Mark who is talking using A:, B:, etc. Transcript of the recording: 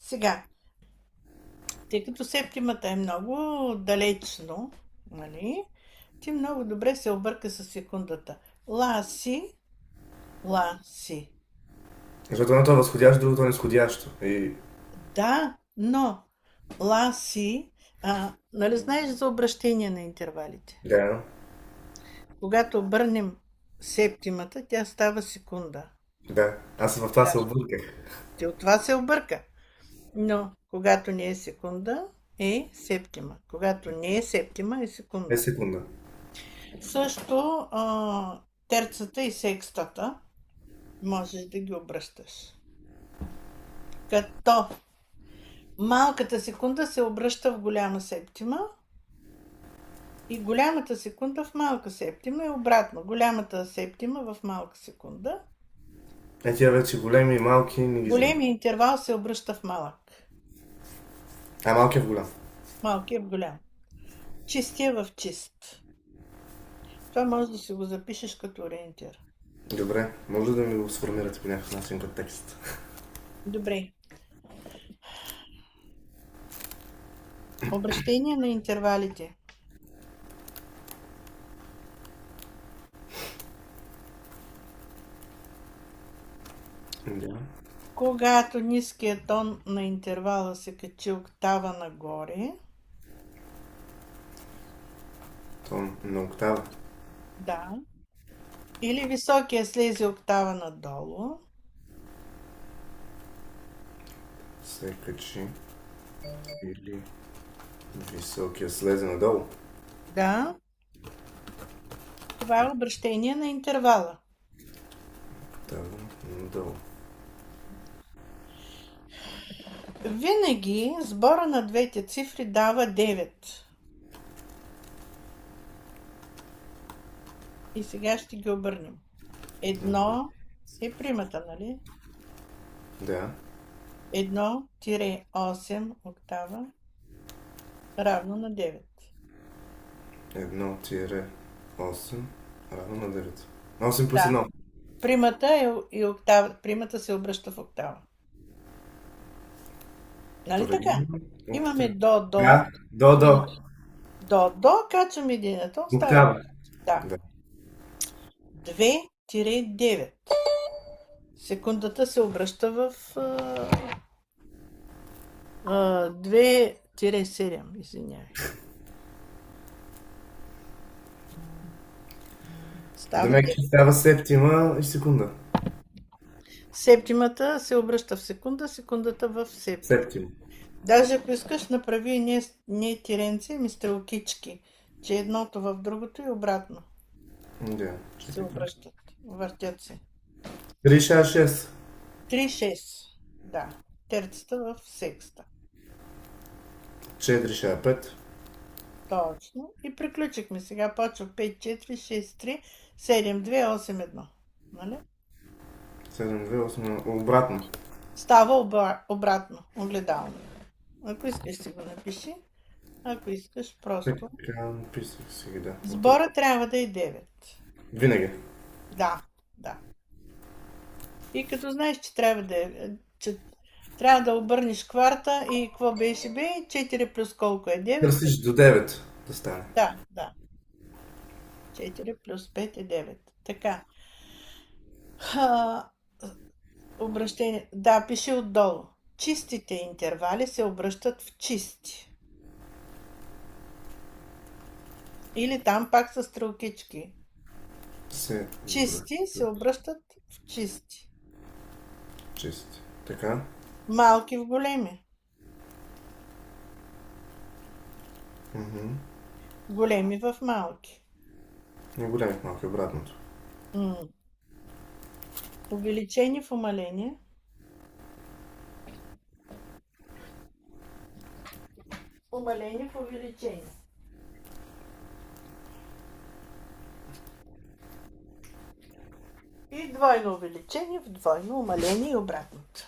A: Сега, тъй като септимата е много далечно, нали? Ти много добре се обърка с секундата. Ла си.
B: Защото едното е възходящо, другото е нисходящо. И
A: Да, но нали знаеш за обращение на интервалите?
B: да,
A: Когато обърнем септимата, тя става секунда.
B: да. Аз в това
A: Да.
B: се обърках.
A: Ти от това се обърка. Но когато не е секунда, е септима. Когато не е септима, е
B: Е
A: секунда.
B: секунда.
A: Също терцата и секстата можеш да ги обръщаш. Като малката секунда се обръща в голяма септима и голямата секунда в малка септима и обратно. Голямата септима в малка секунда.
B: Тия вече големи и малки не ги знам.
A: Големият интервал се обръща в малък.
B: А малкият е в голям.
A: Малкият в голям. Чистия в чист. Това може да си го запишеш като ориентир.
B: Добре, може да ми го сформирате по някакъв начин като текст.
A: Добре. Обращение на интервалите.
B: Да.
A: Когато ниският тон на интервала се качи октава нагоре,
B: Тон на октава.
A: да, или високия слезе октава надолу,
B: Се качи. Или високия слезе надолу.
A: да, това е обращение на интервала.
B: Октава надолу.
A: Винаги сбора на двете цифри дава 9. И сега ще ги обърнем. Едно е примата, нали?
B: Да.
A: 1-8 октава равно на 9.
B: 1-8 равно на 9. 8 плюс
A: Да.
B: 1.
A: Примата и октава. Примата се обръща в октава. Нали така? Имаме до.
B: Да, до.
A: До, качваме едината. Остава.
B: Октава.
A: Да.
B: Да.
A: 2-9. Секундата се обръща в 2-7. Извинявай. Става.
B: Демек става септима и секунда.
A: Септимата се обръща в секунда, секундата в септима.
B: Септима.
A: Даже ако искаш, направи не тиренци, ами стрелкички, че едното в другото и обратно
B: Да.
A: се обръщат. Въртят се.
B: 3-6.
A: 3-6. Да. Терцата в секста.
B: 4-5.
A: Точно. И приключихме. Сега почва 5-4-6-3, 7-2, 8-1. Нали?
B: 7-2-8. Обратно.
A: Става обратно. Огледално. Ако искаш си го напиши. Ако искаш просто.
B: Така, написах си, да.
A: Сбора трябва да е 9.
B: Винаги.
A: Да. И като знаеш, че трябва да обърнеш кварта и какво беше бе? 4 плюс колко е? 9?
B: Търсиш до 9 да стане.
A: Да. 4 плюс 5 е 9. Така. Обращение. Да, пиши отдолу. Чистите интервали се обръщат в чисти. Или там пак с стрелкички. Чисти се обръщат в чисти.
B: Чисти. Така.
A: Малки в големи. Големи в малки.
B: Не големи в малки, обратното.
A: Увеличение в умаление. Умаление в увеличение. И двойно увеличение в двойно умаление и обратното.